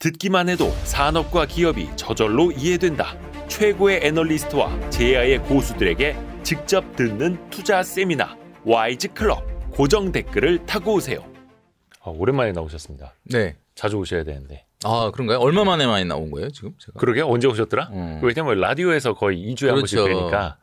듣기만 해도 산업과 기업이 저절로 이해된다. 최고의 애널리스트와 제야의 고수들에게 직접 듣는 투자 세미나 와이즈 클럽. 고정 댓글을 타고 오세요. 오랜만에 나오셨습니다. 네. 자주 오셔야 되는데. 아, 그런가요? 얼마 만에 많이 나온 거예요, 지금? 제가? 그러게 언제 오셨더라? 왜냐면 라디오에서 거의 2주에 한 번씩 그렇죠. 뵈니까.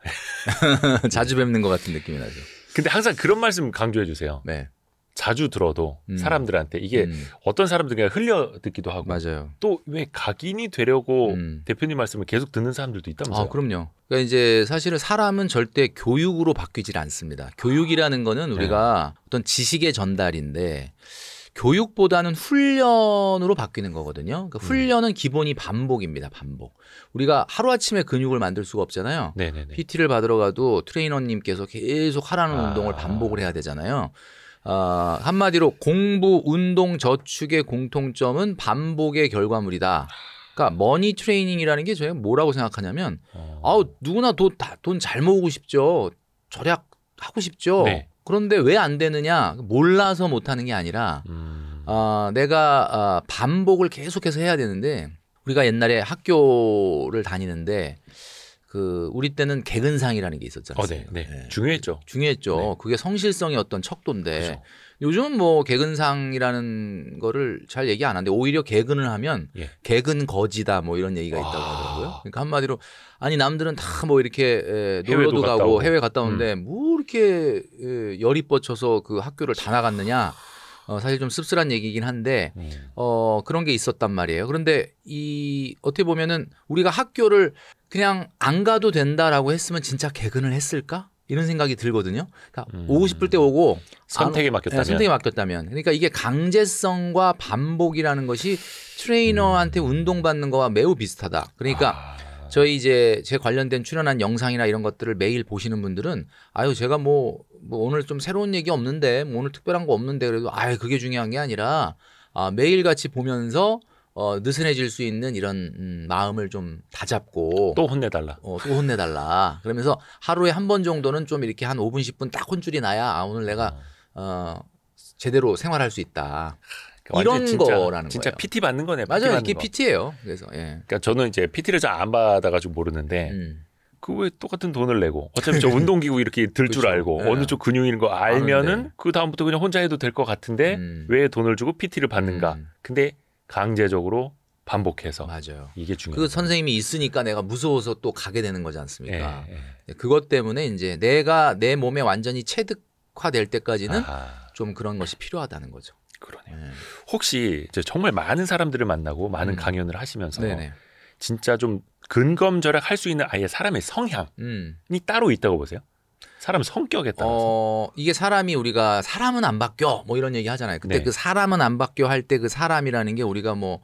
자주 뵙는 것 같은 느낌이 나죠. 근데 항상 그런 말씀 강조해 주세요. 네. 자주 들어도 사람들한테 이게 어떤 사람들 그냥 흘려 듣기도 하고. 맞아요. 또 왜 각인이 되려고 대표님 말씀을 계속 듣는 사람들도 있다면서요. 아, 그럼요. 그러니까 이제 사실은 사람은 절대 교육으로 바뀌질 않습니다. 교육이라는 거는 우리가 어떤 지식의 전달인데 교육보다는 훈련으로 바뀌는 거거든요. 그러니까 훈련은 기본이 반복입니다. 반복. 우리가 하루아침에 근육을 만들 수가 없잖아요. 네네네. PT를 받으러 가도 트레이너님께서 계속 하라는 운동을 반복을 해야 되잖아요. 한마디로 공부, 운동, 저축의 공통점은 반복의 결과물이다. 그러니까 머니 트레이닝이라는 게 저희가 뭐라고 생각하냐면 누구나 돈 잘 모으고 싶죠. 절약하고 싶죠. 네. 그런데 왜 안 되느냐? 몰라서 못하는 게 아니라 내가 반복을 계속해서 해야 되는데 우리가 옛날에 학교를 다니는데 우리 때는 개근상이라는 게 있었잖아요. 네, 네. 네. 중요했죠. 중요했죠. 네. 그게 성실성의 어떤 척도인데 그렇죠. 요즘은 뭐 개근상이라는 거를 잘 얘기 안 하는데 오히려 개근을 하면 개근 거지다 뭐 이런 얘기가 있다고 하더라고요. 그러니까 한마디로 아니 남들은 다 뭐 이렇게 놀러도 가고 해외 갔다 오는데 뭐 이렇게 열이 뻗쳐서 그 학교를 다 나갔느냐. 사실 좀 씁쓸한 얘기긴 한데 그런 게 있었단 말이에요. 그런데 어떻게 보면은 우리가 학교를 그냥 안 가도 된다라고 했으면 진짜 개근을 했을까? 이런 생각이 들거든요. 그러니까 오고 싶을 때 오고 선택에 맡겼다면. 선택에 맡겼다면. 그러니까 이게 강제성과 반복이라는 것이 트레이너한테 운동받는 거와 매우 비슷하다. 그러니까 저희 이제 제 관련된 출연한 영상이나 이런 것들을 매일 보시는 분들은 제가 뭐 오늘 좀 새로운 얘기 없는데 뭐 오늘 특별한 거 없는데 그래도 그게 중요한 게 아니라 매일 같이 보면서 느슨해질 수 있는 이런 마음을 좀 다잡고 또 혼내달라. 또 혼내달라. 그러면서 하루에 한 번 정도는 좀 이렇게 한 5분 10분 딱 혼줄이 나야 오늘 내가 제대로 생활할 수 있다. 이런 거라는 진짜 거예요. PT 받는 거네. 맞아요. 이게 PT예요. 그래서 그러니까 저는 이제 PT를 잘 안 받아가지고 모르는데 그 왜 똑같은 돈을 내고 어차피 저 운동기구 이렇게 들 줄 알고 어느 쪽 근육인 거 알면은 그 다음부터 그냥 혼자 해도 될 것 같은데 왜 돈을 주고 PT를 받는가? 근데 강제적으로 반복해서 맞아요. 이게 중요해요. 그 선생님이 있으니까 내가 무서워서 또 가게 되는 거지 않습니까? 그것 때문에 이제 내가 내 몸에 완전히 체득화될 때까지는 좀 그런 것이 필요하다는 거죠. 그러네요. 혹시 이제 정말 많은 사람들을 만나고 많은 강연을 하시면서 진짜 좀 근검절약 할 수 있는 아예 사람의 성향이 따로 있다고 보세요? 사람 성격에 따라서. 이게 우리가 사람은 안 바뀌어 뭐 이런 얘기 하잖아요. 근데 그 사람은 안 바뀌어 할 때 그 사람이라는 게 우리가 뭐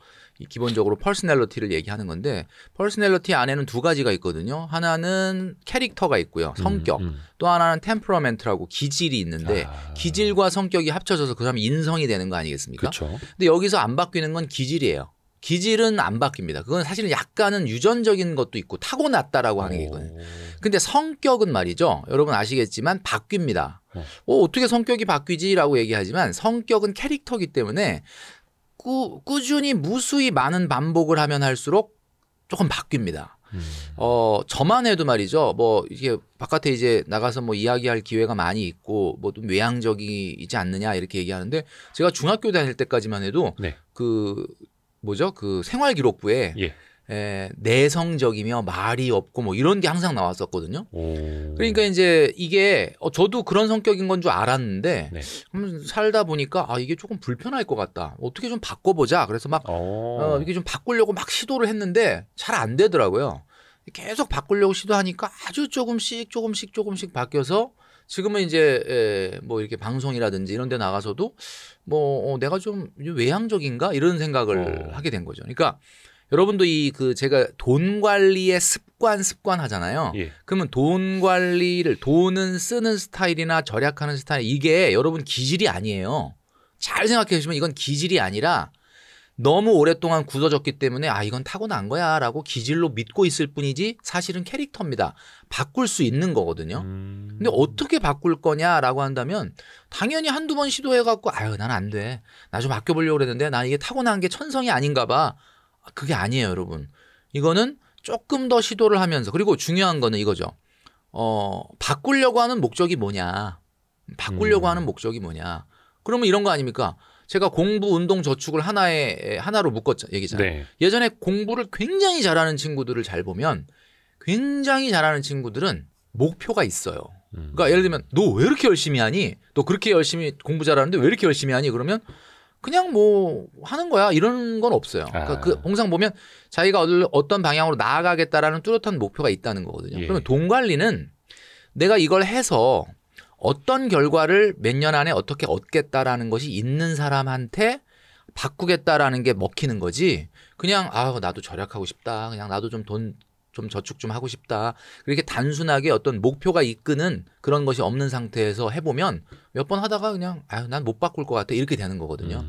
기본적으로 퍼스널리티를 얘기하는 건데 퍼스널리티 안에는 두 가지가 있거든요. 하나는 캐릭터가 있고요. 성격. 또 하나는 템퍼러멘트라고 기질이 있는데 기질과 성격이 합쳐져서 그 사람이 인성이 되는 거 아니겠습니까? 그렇죠. 근데 여기서 안 바뀌는 건 기질이에요. 기질은 안 바뀝니다. 그건 사실은 약간은 유전적인 것도 있고 타고났다라고 하는 게 있거든요. 근데 성격은 말이죠. 여러분 아시겠지만 바뀝니다. 어떻게 성격이 바뀌지라고 얘기하지만 성격은 캐릭터이기 때문에 꾸준히 무수히 많은 반복을 하면 할수록 조금 바뀝니다. 저만 해도 말이죠. 뭐 이게 바깥에 이제 나가서 뭐 이야기할 기회가 많이 있고 뭐 좀 외향적이지 않느냐 이렇게 얘기하는데 제가 중학교 다닐 때까지만 해도 그 생활 기록부에 내성적이며 말이 없고 뭐 이런 게 항상 나왔었거든요. 그러니까 이제 이게 저도 그런 성격인 건 줄 알았는데 살다 보니까 이게 조금 불편할 것 같다. 어떻게 좀 바꿔보자. 그래서 막 이게 좀 바꾸려고 막 시도를 했는데 잘 안 되더라고요. 계속 바꾸려고 시도하니까 아주 조금씩 바뀌어서 지금은 이제 뭐 이렇게 방송이라든지 이런 데 나가서도 뭐 내가 좀 외향적인가 이런 생각을 하게 된 거죠. 그러니까 여러분도 제가 돈 관리의 습관 하잖아요. 그러면 돈 관리를 돈은 쓰는 스타일이나 절약하는 스타일 이게 여러분 기질이 아니에요. 잘 생각해 보시면 이건 기질이 아니라 너무 오랫동안 굳어졌기 때문에 아 이건 타고난 거야 라고 기질로 믿고 있을 뿐이지 사실은 캐릭터입니다. 바꿀 수 있는 거거든요. 근데 어떻게 바꿀 거냐라고 한다면 당연히 한두 번 시도해갖고 아유 난 안 돼. 나 좀 바뀌어보려고 그랬는데 난 이게 타고난 게 천성이 아닌가 봐. 그게 아니에요 여러분. 이거는 조금 더 시도를 하면서 그리고 중요한 거는 이거죠. 바꾸려고 하는 목적이 뭐냐. 바꾸려고 하는 목적이 뭐냐. 그러면 이런 거 아닙니까? 제가 공부, 운동, 저축을 하나로 묶었죠. 얘기잖아요. 네. 예전에 공부를 굉장히 잘하는 친구들을 잘 보면 굉장히 잘하는 친구들은 목표가 있어요. 그러니까 예를 들면 너 왜 이렇게 열심히 하니? 너 그렇게 열심히 공부 잘하는데 왜 이렇게 열심히 하니? 그러면 그냥 뭐 하는 거야. 이런 건 없어요. 그러니까 그 항상 보면 자기가 어떤 방향으로 나아가겠다라는 뚜렷한 목표가 있다는 거거든요. 그러면 돈 관리는 내가 이걸 해서 어떤 결과를 몇 년 안에 어떻게 얻겠다라는 것이 있는 사람한테 바꾸겠다라는 게 먹히는 거지. 그냥 아 나도 절약하고 싶다. 그냥 나도 좀 돈 좀 저축 좀 하고 싶다. 그렇게 단순하게 어떤 목표가 이끄는 그런 것이 없는 상태에서 해보면 몇 번 하다가 그냥 아유 난 못 바꿀 것 같아 이렇게 되는 거거든요.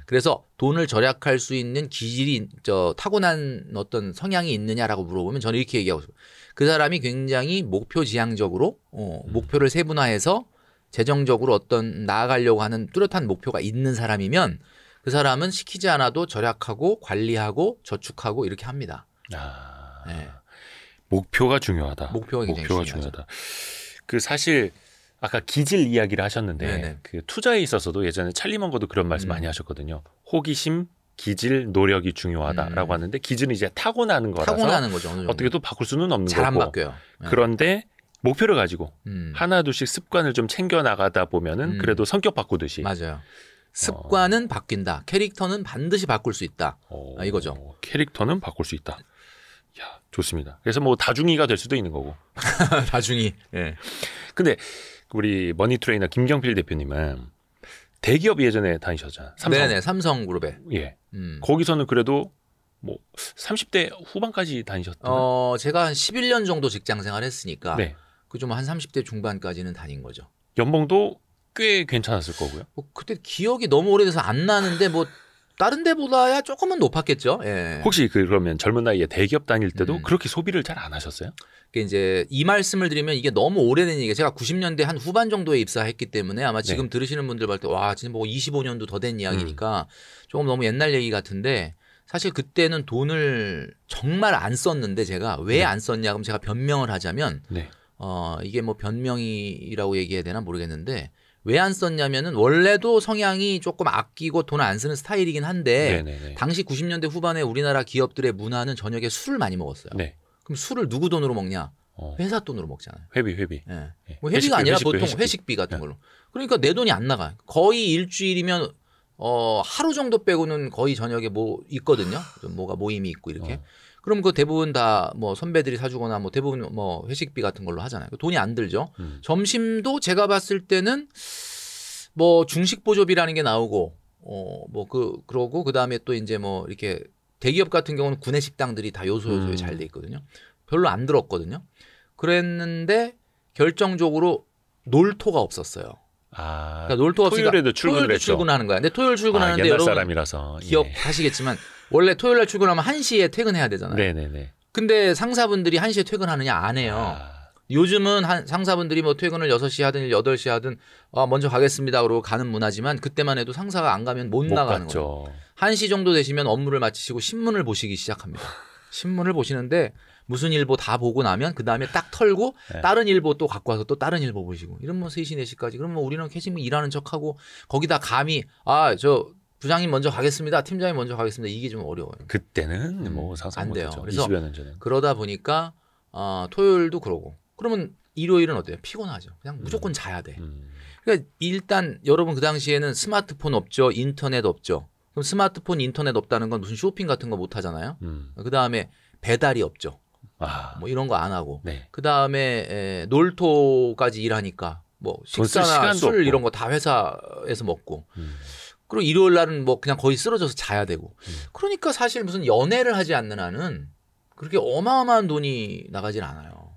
그래서 돈을 절약할 수 있는 기질이 타고난 어떤 성향이 있느냐라고 물어보면 저는 이렇게 얘기하고 싶어요. 그 사람이 굉장히 목표 지향적으로 목표를 세분화해서 재정적으로 어떤 나아가려고 하는 뚜렷한 목표가 있는 사람이면 그 사람은 시키지 않아도 절약하고 관리하고 저축하고 이렇게 합니다. 네. 목표가 중요하다. 목표가 굉장히 중요하다. 그 사실 아까 기질 이야기를 하셨는데 네네. 그 투자에 있어서도 예전에 찰리 먼거도 그런 말씀 많이 하셨거든요. 호기심, 기질, 노력이 중요하다라고 하는데 기질은 이제 타고나는 거라서 타고나는 거죠. 어느 정도. 어떻게도 바꿀 수는 없는 잘 안 거고. 바뀌어요. 네. 그런데 목표를 가지고 하나둘씩 습관을 좀 챙겨 나가다 보면은 그래도 성격 바꾸듯이. 맞아요. 습관은 바뀐다. 캐릭터는 반드시 바꿀 수 있다. 이거죠. 캐릭터는 바꿀 수 있다. 야, 좋습니다. 그래서 뭐 다중이가 될 수도 있는 거고. 다중이. 예. 근데 우리 머니 트레이너 김경필 대표님은 대기업 예전에 다니셨잖아요. 삼성. 네네, 삼성그룹에. 예. 거기서는 그래도 뭐 30대 후반까지 다니셨던. 제가 한 11년 정도 직장 생활했으니까. 네. 그 좀 한 30대 중반까지는 다닌 거죠. 연봉도 꽤 괜찮았을 거고요. 뭐 그때 기억이 너무 오래돼서 안 나는데 뭐 다른 데보다야 조금은 높았겠죠. 예. 혹시 그러면 젊은 나이에 대기업 다닐 때도 그렇게 소비를 잘 안 하셨어요? 이제 이 말씀을 드리면 이게 너무 오래된 얘기가 제가 90년대 한 후반 정도에 입사했기 때문에 아마 지금 들으시는 분들 볼 때 와 진짜 뭐 25년도 더 된 이야기니까 조금 너무 옛날 얘기 같은데 사실 그때는 돈을 정말 안 썼는데 제가 왜 안 썼냐 그럼 제가 변명을 하자면 이게 뭐 변명이라고 얘기해야 되나 모르겠는데 왜 안 썼냐면은 원래도 성향이 조금 아끼고 돈 안 쓰는 스타일이긴 한데 당시 90년대 후반에 우리나라 기업들의 문화는 저녁에 술을 많이 먹었어요. 그럼 술을 누구 돈으로 먹냐? 회사 돈으로 먹잖아요. 회비. 네. 뭐 회비가 아니라 보통 회식비 같은 걸로. 그러니까 내 돈이 안 나가요. 거의 일주일이면 하루 정도 빼고는 거의 저녁에 뭐 있거든요. 뭐가 모임이 있고 이렇게. 그럼 그 대부분 다 뭐 선배들이 사주거나 뭐 대부분 뭐 회식비 같은 걸로 하잖아요. 돈이 안 들죠. 점심도 제가 봤을 때는 뭐 중식 보조비라는 게 나오고 뭐 그러고 그다음에 또 이제 뭐 이렇게 대기업 같은 경우는 구내 식당들이 다 요소요소에 잘 돼 있거든요. 별로 안 들었거든요. 그랬는데 결정적으로 놀토가 없었어요. 그러니까 놀토가 없으니까 토요일에도 출근하는 거야. 근데 토요일 출근하는데 옛날 여러분 사람이라서 기억하시겠지만 원래 토요일 날 출근하면 1시에 퇴근해야 되잖아요. 네네네. 근데 상사분들이 1시에 퇴근하느냐 안 해요. 요즘은 상사분들이 뭐 퇴근을 6시 하든 8시 하든 먼저 가겠습니다. 그러고 가는 문화지만 그때만 해도 상사가 안 가면 못 나가는 거예요. 1시 정도 되시면 업무를 마치시고 신문을 보시기 시작합니다. 신문을 보시는데 무슨 일보 다 보고 나면 그 다음에 딱 털고 다른 일보 또 갖고 와서 또 다른 일보 보시고 이런 뭐 3시 4시까지 그럼 뭐 우리는 계속 일하는 척하고 거기다 감히 저 부장님 먼저 가겠습니다. 팀장님 먼저 가겠습니다. 이게 좀 어려워요. 그때는 뭐 상상 안 돼요. 못했죠. 그래서 20여 년 전에. 그러다 보니까 토요일도 그러고 그러면 일요일은 어때요? 피곤하죠. 그냥 무조건 자야 돼. 그러니까 일단 여러분 그 당시에는 스마트폰 없죠. 인터넷 없죠. 그럼 스마트폰 인터넷 없다는 건 무슨 쇼핑 같은 거 못 하잖아요. 그다음에 배달이 없죠. 뭐 이런 거 안 하고. 그다음에 놀토까지 일하니까 뭐 식사나 술 없고. 이런 거 다 회사에서 먹고. 그리고 일요일 날은 뭐 그냥 거의 쓰러져서 자야 되고. 그러니까 사실 무슨 연애를 하지 않는 한은 그렇게 어마어마한 돈이 나가질 않아요.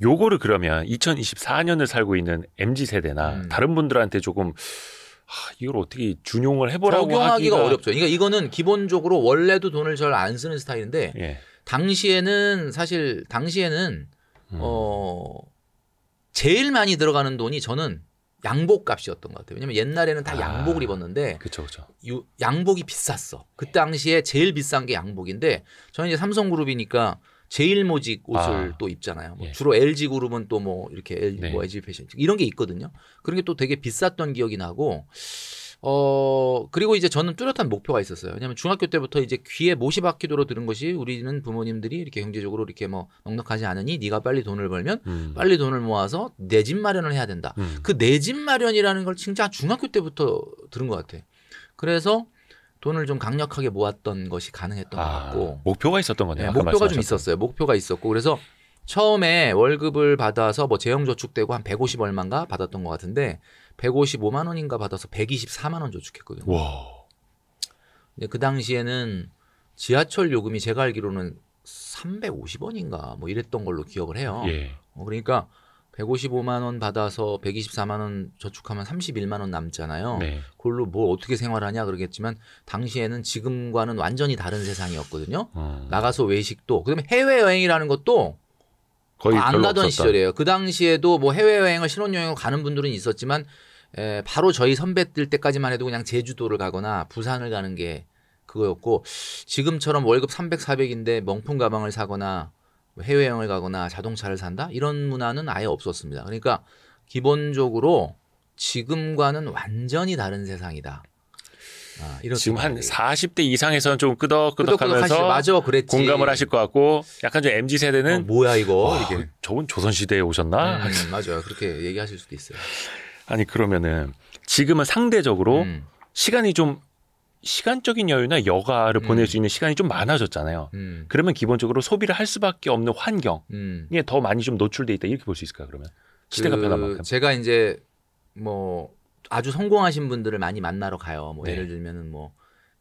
요거를 그러면 2024년을 살고 있는 MZ세대나 다른 분들한테 조금 이걸 어떻게 준용을 해보라고 적용하기가 하기가... 어렵죠. 그러니까 이거는 기본적으로 원래도 돈을 잘 안 쓰는 스타일인데 예. 당시에는 제일 많이 들어가는 돈이 저는 양복 값이었던 것 같아요. 왜냐면 옛날에는 다 양복을 입었는데 그쵸. 양복이 비쌌어. 그 당시에 제일 비싼 게 양복인데 저는 이제 삼성그룹이니까 제일모직 옷을 또 입잖아요. 뭐 주로 LG그룹은 또 뭐 이렇게 LG 패션 이런 게 있거든요. 그런 게 또 되게 비쌌던 기억이 나고 그리고 이제 저는 뚜렷한 목표가 있었어요. 왜냐하면 중학교 때부터 이제 귀에 못이 박히도록 들은 것이 우리는 부모님들이 이렇게 경제적으로 이렇게 뭐 넉넉하지 않으니 네가 빨리 돈을 벌면 빨리 돈을 모아서 내 집 마련을 해야 된다. 그 내 집 마련이라는 걸 진짜 중학교 때부터 들은 것 같아. 그래서 돈을 좀 강력하게 모았던 것이 가능했던 것 같고 목표가 있었던 거네요. 네, 목표가 좀 있었어요. 목표가 있었고 그래서 처음에 월급을 받아서 뭐 재형저축되고 한 150 얼마인가 받았던 것 같은데 155만 원인가 받아서 124만 원 저축했거든요. 와. 근데 그 당시에는 지하철 요금이 제가 알기로는 350원인가 뭐 이랬던 걸로 기억을 해요. 예. 그러니까 155만 원 받아서 124만 원 저축하면 31만 원 남잖아요. 네. 그걸로 뭐 어떻게 생활하냐 그러겠지만 당시에는 지금과는 완전히 다른 세상이었거든요. 나가서 외식도 그다음에 해외여행이라는 것도 거의 안 가던 없었다. 시절이에요. 그 당시에도 뭐 해외여행을 신혼여행을 가는 분들은 있었지만 바로 저희 선배들 때까지만 해도 그냥 제주도를 가거나 부산을 가는 게 그거였고 지금처럼 월급 300, 400인데 명품 가방을 사거나 해외여행을 가거나 자동차를 산다? 이런 문화는 아예 없었습니다. 그러니까 기본적으로 지금과는 완전히 다른 세상이다. 지금 한 40대 이상에서는 좀 끄덕끄덕하면서 맞아, 그랬지. 공감을 하실 것 같고 약간 좀 MZ세대는 뭐야 이거 와, 이렇게. 저건 조선시대에 오셨나? 맞아요. 그렇게 얘기하실 수도 있어요. 아니 그러면은 지금은 상대적으로 시간이 좀 시간적인 여유나 여가를 보낼 수 있는 시간이 좀 많아졌잖아요. 그러면 기본적으로 소비를 할 수밖에 없는 환경에 더 많이 좀 노출돼 있다 이렇게 볼 수 있을까요? 그러면 시대가 변한 만큼. 제가 이제 뭐 아주 성공하신 분들을 많이 만나러 가요. 뭐 네. 예를 들면은 뭐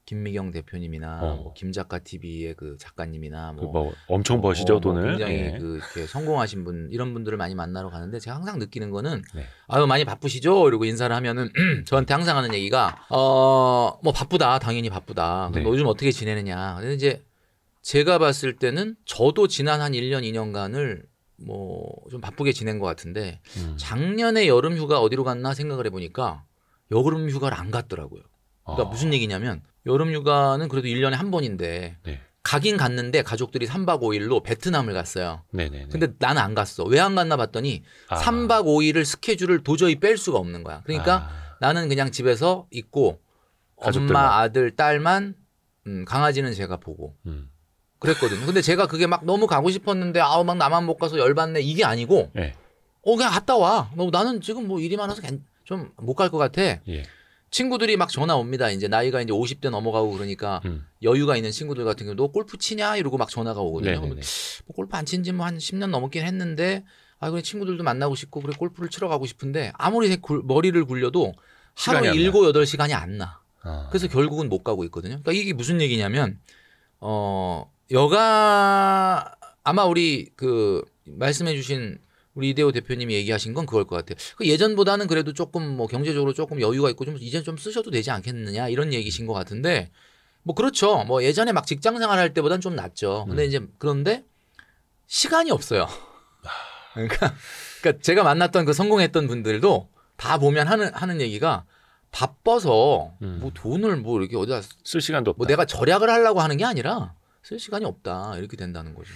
김미경 대표님이나 뭐 김작가 TV의 그 작가님이나 뭐 엄청 버시죠 돈을. 굉장히 그 이렇게 성공하신 분 이런 분들을 많이 만나러 가는데 제가 항상 느끼는 거는 아유 많이 바쁘시죠? 이러고 인사를 하면은 저한테 항상 하는 얘기가 뭐 바쁘다 당연히 바쁘다. 근데 요즘 어떻게 지내느냐. 근데 이제 제가 봤을 때는 저도 지난 한 1년 2년간을 뭐 좀 바쁘게 지낸 것 같은데 작년에 여름 휴가 어디로 갔나 생각을 해보니까 여름 휴가를 안 갔더라고요. 그러니까 무슨 얘기냐면 여름 휴가는 그래도 1년에 한 번인데 가긴 갔는데 가족들이 3박 5일로 베트남을 갔어요. 근데 나는 안 갔어. 왜 안 갔나 봤더니 3박 5일을 스케줄을 도저히 뺄 수가 없는 거야. 그러니까 나는 그냥 집에서 있고 가족들만. 엄마, 아들, 딸만 강아지는 제가 보고 그랬거든요. 근데 제가 그게 막 너무 가고 싶었는데 막 나만 못 가서 열받네 이게 아니고 그냥 갔다 와. 나는 지금 뭐 일이 많아서 좀 못 갈 것 같아. 친구들이 막 전화 옵니다. 이제 나이가 이제 50대 넘어가고 그러니까 여유가 있는 친구들 같은 경우 너 골프 치냐 이러고 막 전화가 오거든요. 뭐 골프 안 친 지 뭐 한 10년 넘었긴 했는데 그래 친구들도 만나고 싶고 그래 골프를 치러 가고 싶은데 아무리 머리를 굴려도 하루 7, 8시간이 안 나. 그래서 결국은 못 가고 있거든요. 그러니까 이게 무슨 얘기냐면 여가 아마 우리 그 말씀해 주신 우리 이대호 대표님이 얘기하신 건 그걸 것 같아요. 예전보다는 그래도 조금 뭐 경제적으로 조금 여유가 있고 좀 이제 좀 쓰셔도 되지 않겠느냐 이런 얘기신 것 같은데 뭐 그렇죠. 뭐 예전에 막 직장 생활할 때보다는 좀 낫죠. 근데 이제 그런데 시간이 없어요. 그러니까 제가 만났던 그 성공했던 분들도 다 보면 하는 얘기가 바빠서 뭐 돈을 뭐 이렇게 어디다 쓸 시간도 없다. 뭐 내가 절약을 하려고 하는 게 아니라 쓸 시간이 없다 이렇게 된다는 거죠.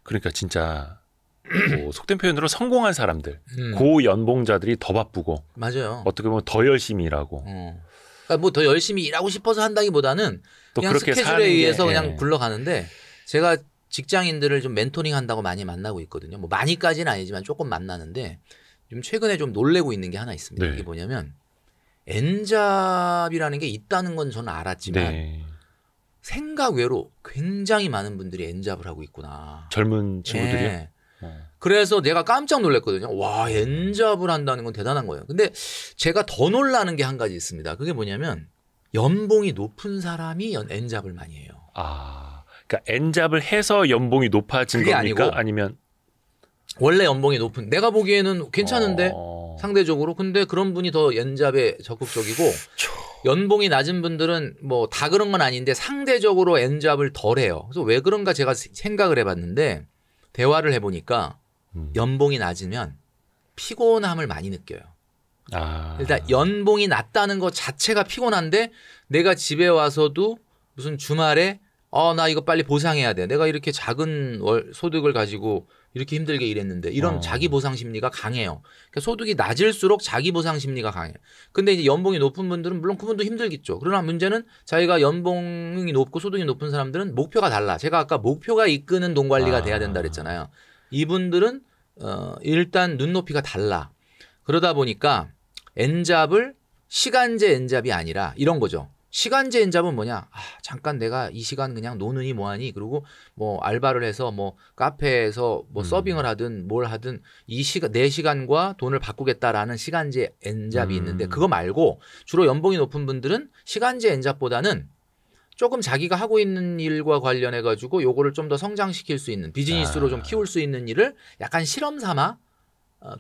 그러니까 진짜 뭐 속된 표현으로 성공한 사람들, 고연봉자들이 더 바쁘고, 맞아요. 어떻게 보면 더 열심히 일하고, 그러니까 뭐 더 열심히 일하고 싶어서 한다기보다는 또 그냥 그렇게 스케줄에 의해서 그냥 굴러가는데 제가 직장인들을 좀 멘토링 한다고 많이 만나고 있거든요. 뭐 많이까지는 아니지만 조금 만나는데 좀 최근에 좀 놀래고 있는 게 하나 있습니다. 이게 뭐냐면 N잡이라는 게 있다는 건 저는 알았지만 생각 외로 굉장히 많은 분들이 N잡을 하고 있구나. 젊은 친구들이요? 그래서 내가 깜짝 놀랐거든요. 와, N잡을 한다는 건 대단한 거예요. 근데 제가 더 놀라는 게 한 가지 있습니다. 그게 뭐냐면 연봉이 높은 사람이 N잡을 많이 해요. 그러니까 N잡을 해서 연봉이 높아진 겁니까? 아니고 아니면 원래 연봉이 높은 내가 보기에는 괜찮은데 상대적으로. 근데 그런 분이 더 엔잡에 적극적이고 연봉이 낮은 분들은 뭐 다 그런 건 아닌데 상대적으로 엔잡을 덜 해요. 그래서 왜 그런가 제가 생각을 해봤는데 대화를 해보니까 연봉이 낮으면 피곤함을 많이 느껴요. 일단 연봉이 낮다는 것 자체가 피곤한데 내가 집에 와서도 무슨 주말에 나 이거 빨리 보상해야 돼. 내가 이렇게 작은 소득을 가지고 이렇게 힘들게 일했는데 이런 자기 보상 심리가 강해요. 그러니까 소득이 낮을수록 자기 보상 심리가 강해요. 근데 이제 연봉이 높은 분들은 물론 그분도 힘들겠죠. 그러나 문제는 자기가 연봉이 높고 소득이 높은 사람들은 목표가 달라. 제가 아까 목표가 이끄는 돈 관리가 돼야 된다 그랬잖아요. 이분들은 일단 눈높이가 달라. 그러다 보니까 엔잡을 시간제 엔잡이 아니라 이런 거죠. 시간제 엔잡은 뭐냐? 잠깐 내가 이 시간 그냥 노느니 뭐하니? 그리고 뭐 알바를 해서 뭐 카페에서 뭐 서빙을 하든 뭘 하든 이 시간 내 시간과 돈을 바꾸겠다라는 시간제 엔잡이 있는데 그거 말고 주로 연봉이 높은 분들은 시간제 엔잡보다는 조금 자기가 하고 있는 일과 관련해 가지고 요거를 좀 더 성장시킬 수 있는 비즈니스로 좀 키울 수 있는 일을 약간 실험 삼아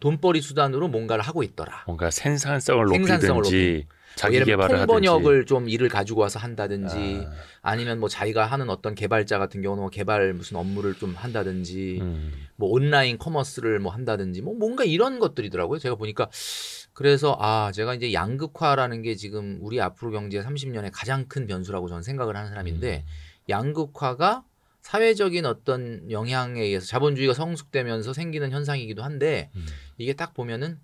돈벌이 수단으로 뭔가를 하고 있더라. 뭔가 생산성을 높이든지 자기 개발을 하든지 통번역을 좀 일을 가지고 와서 한다든지 아니면 뭐 자기가 하는 어떤 개발자 같은 경우는 뭐 개발 무슨 업무를 좀 한다든지 뭐 온라인 커머스를 뭐 한다든지 뭐 뭔가 이런 것들이더라고요. 제가 보니까 그래서 제가 이제 양극화라는 게 지금 우리 앞으로 경제 30년의 가장 큰 변수라고 저는 생각을 하는 사람인데 양극화가 사회적인 어떤 영향에 의해서 자본주의가 성숙되면서 생기는 현상이기도 한데 이게 딱 보면은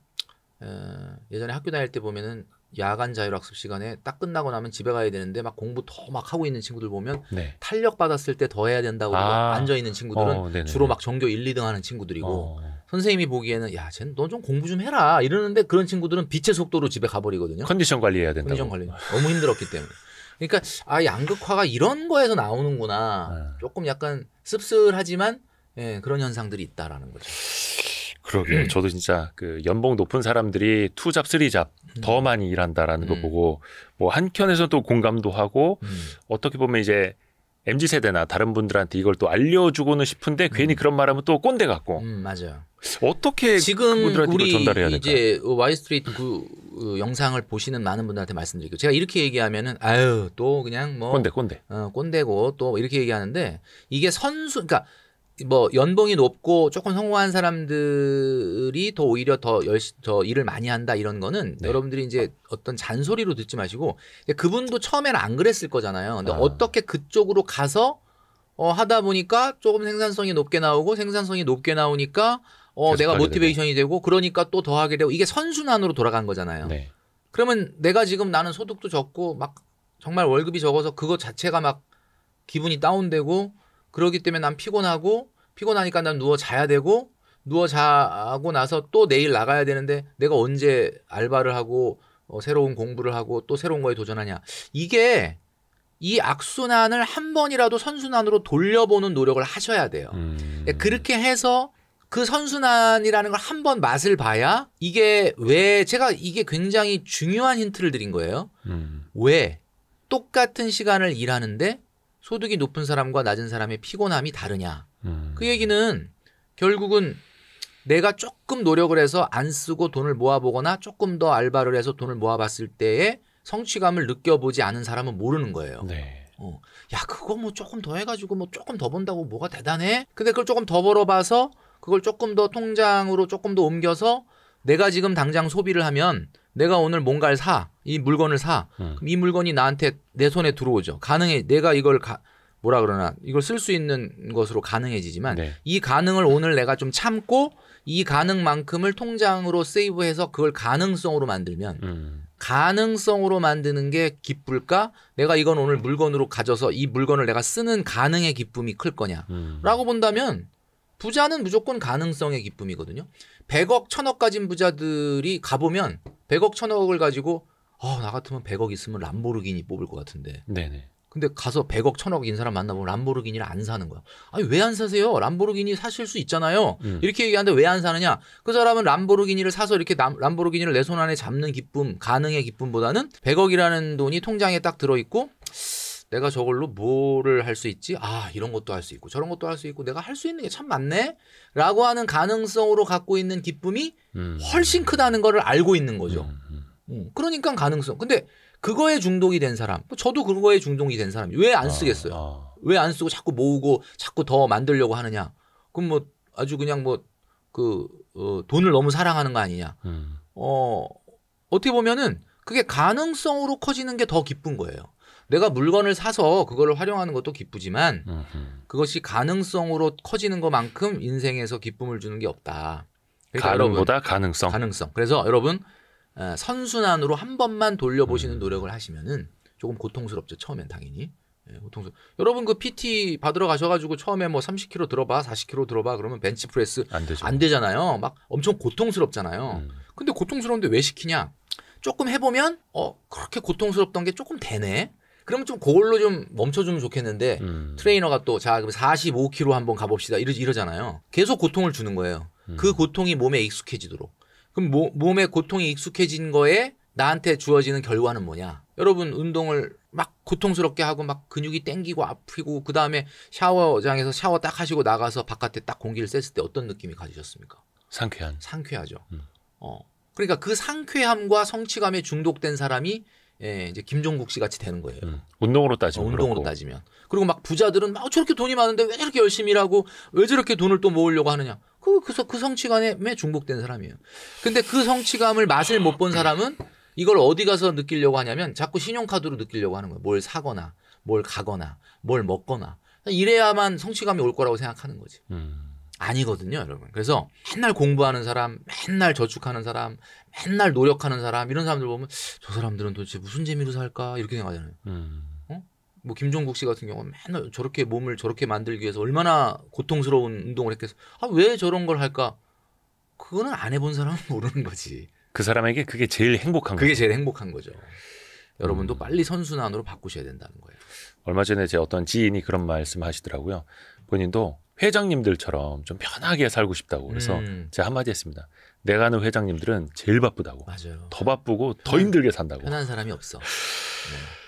예전에 학교 다닐 때 보면은 야간 자율학습 시간에 딱 끝나고 나면 집에 가야 되는데 막 공부 더 막 하고 있는 친구들 보면 탄력 받았을 때 더 해야 된다고 앉아 있는 친구들은 주로 막 전교 1, 2등 하는 친구들이고 선생님이 보기에는 야, 쟤는 너 좀 공부 좀 해라 이러는데 그런 친구들은 빛의 속도로 집에 가버리거든요. 컨디션 관리해야 된다고. 컨디션 관리 너무 힘들었기 때문에. 그러니까 양극화가 이런 거에서 나오는구나. 조금 약간 씁쓸하지만 그런 현상들이 있다라는 거죠. 그러게요. 저도 진짜 그 연봉 높은 사람들이 투잡, 쓰리잡 더 많이 일한다라는 거 보고 뭐 한켠에서 또 공감도 하고 어떻게 보면 이제 MZ세대나 다른 분들한테 이걸 또 알려주고는 싶은데 괜히 그런 말하면 또 꼰대 같고. 맞아요. 어떻게 지금 그분들한테 우리 전달해야 될까요? 이제 와이스트리트 그 영상을 보시는 많은 분들한테 말씀드릴게요. 제가 이렇게 얘기하면은 또 그냥 뭐 꼰대. 꼰대고 또 이렇게 얘기하는데 이게 그러니까 뭐 연봉이 높고 조금 성공한 사람들이 더 오히려 더 일을 많이 한다 이런 거는 여러분들이 이제 어떤 잔소리로 듣지 마시고 그분도 처음에는 안 그랬을 거잖아요. 근데 어떻게 그쪽으로 가서 하다 보니까 조금 생산성이 높게 나오고 생산성이 높게 나오니까 내가 모티베이션이 되고 그러니까 또 더 하게 되고 이게 선순환으로 돌아간 거잖아요. 그러면 내가 지금 나는 소득도 적고 막 정말 월급이 적어서 그거 자체가 막 기분이 다운되고 그러기 때문에 난 피곤하니까 난 누워 자야 되고 누워 자고 나서 또 내일 나가야 되는데 내가 언제 알바를 하고 새로운 공부를 하고 또 새로운 거에 도전하냐. 이게 이 악순환을 한 번이라도 선순환으로 돌려보는 노력을 하셔야 돼요. 그렇게 해서 그 선순환이라는 걸 한 번 맛을 봐야 이게 왜 제가 이게 굉장히 중요한 힌트를 드린 거예요. 왜 똑같은 시간을 일하는데 소득이 높은 사람과 낮은 사람의 피곤함이 다르냐. 그 얘기는 결국은 내가 조금 노력을 해서 안 쓰고 돈을 모아보거나 조금 더 알바를 해서 돈을 모아봤을 때의 성취감을 느껴보지 않은 사람은 모르는 거예요. 야, 그거 뭐 조금 더 해가지고 뭐 조금 더 번다고 뭐가 대단해? 근데 그걸 조금 더 벌어봐서 그걸 조금 더 통장으로 조금 더 옮겨서 내가 지금 당장 소비를 하면 내가 오늘 뭔가를 이 물건을 사. 그럼 이 물건이 나한테 내 손에 들어오죠. 가능해. 내가 이걸 이걸 쓸 수 있는 것으로 가능해지지만 이 가능을 오늘 내가 좀 참고 이 가능만큼을 통장으로 세이브해서 그걸 가능성으로 만들면 가능성으로 만드는 게 기쁠까? 내가 이건 오늘 물건으로 가져서 이 물건을 내가 쓰는 가능의 기쁨이 클 거냐? 라고 본다면 부자는 무조건 가능성의 기쁨이거든요. 100억, 1000억 가진 부자들이 가보면 100억, 1000억을 가지고 나 같으면 100억 있으면 람보르기니 뽑을 것 같은데. 근데 가서 100억, 1000억인 사람 만나보면 람보르기니를 안 사는 거야. 아니 왜 안 사세요? 람보르기니 사실 수 있잖아요. 이렇게 얘기하는데 왜 안 사느냐? 그 사람은 람보르기니를 사서 이렇게 람보르기니를 내 손 안에 잡는 기쁨, 가능의 기쁨보다는 100억이라는 돈이 통장에 딱 들어있고 내가 저걸로 뭐를 할 수 있지? 아, 이런 것도 할 수 있고 저런 것도 할 수 있고 내가 할 수 있는 게 참 많네? 라고 하는 가능성으로 갖고 있는 기쁨이 훨씬 크다는 거를 알고 있는 거죠. 그러니까 가능성. 근데 그거에 중독이 된 사람, 저도 그거에 중독이 된 사람이 왜 안 쓰겠어요? 왜 안 쓰고 자꾸 모으고 자꾸 더 만들려고 하느냐? 그럼 뭐 아주 그냥 뭐 돈을 너무 사랑하는 거 아니냐? 어떻게 보면은 그게 가능성으로 커지는 게 더 기쁜 거예요. 내가 물건을 사서 그거를 활용하는 것도 기쁘지만 그것이 가능성으로 커지는 것만큼 인생에서 기쁨을 주는 게 없다. 그러니까 가능보다 가능성. 그래서 여러분 선순환으로 한 번만 돌려보시는 노력을 하시면은 조금 고통스럽죠. 처음엔 당연히. 여러분 그 PT 받으러 가셔가지고 처음에 뭐 30kg 들어봐, 40kg 들어봐 그러면 벤치프레스 안 되잖아요. 막 엄청 고통스럽잖아요. 근데 고통스러운데 왜 시키냐? 조금 해보면 그렇게 고통스럽던 게 조금 되네. 그러면 좀 그걸로 좀 멈춰주면 좋겠는데 트레이너가 또 자 그럼 45kg 한번 가봅시다 이러잖아요. 계속 고통을 주는 거예요. 그 고통이 몸에 익숙해지도록. 그럼 몸에 고통이 익숙해진 거에 나한테 주어지는 결과는 뭐냐? 여러분 운동을 막 고통스럽게 하고 막 근육이 땡기고 아프고 그 다음에 샤워장에서 샤워 딱 하시고 나가서 바깥에 딱 공기를 쐈을 때 어떤 느낌이 가지셨습니까? 상쾌하죠. 그러니까 그 상쾌함과 성취감에 중독된 사람이 이제 김종국 씨 같이 되는 거예요. 운동으로 따지면. 그리고 막 부자들은 막 저렇게 돈이 많은데 왜 저렇게 열심히 일하고 왜 저렇게 돈을 또 모으려고 하느냐. 그 성취감에 중독된 사람이에요. 근데 그 성취감을 맛을 못 본 사람은 이걸 어디 가서 느끼려고 하냐면 자꾸 신용카드로 느끼려고 하는 거예요. 뭘 사거나 뭘 가거나 뭘 먹거나. 이래야만 성취감이 올 거라고 생각하는 거지. 아니거든요, 여러분. 그래서 맨날 공부하는 사람, 맨날 저축하는 사람, 맨날 노력하는 사람 이런 사람들 보면 저 사람들은 도대체 무슨 재미로 살까 이렇게 생각하잖아요. 뭐 김종국 씨 같은 경우는 맨날 저렇게 몸을 저렇게 만들기 위해서 얼마나 고통스러운 운동을 했겠어. 왜 저런 걸 할까? 그거는 안 해본 사람은 모르는 거지. 그 사람에게 그게 제일 행복한 거죠. 그게 제일 행복한 거죠. 여러분도 빨리 선순환으로 바꾸셔야 된다는 거예요. 얼마 전에 제 어떤 지인이 그런 말씀하시더라고요. 본인도 회장님들처럼 좀 편하게 살고 싶다고. 그래서 제가 한마디 했습니다. 내가 아는 회장님들은 제일 바쁘다고. 맞아요. 더 바쁘고 더 힘들게 산다고. 편한 사람이 없어. 네.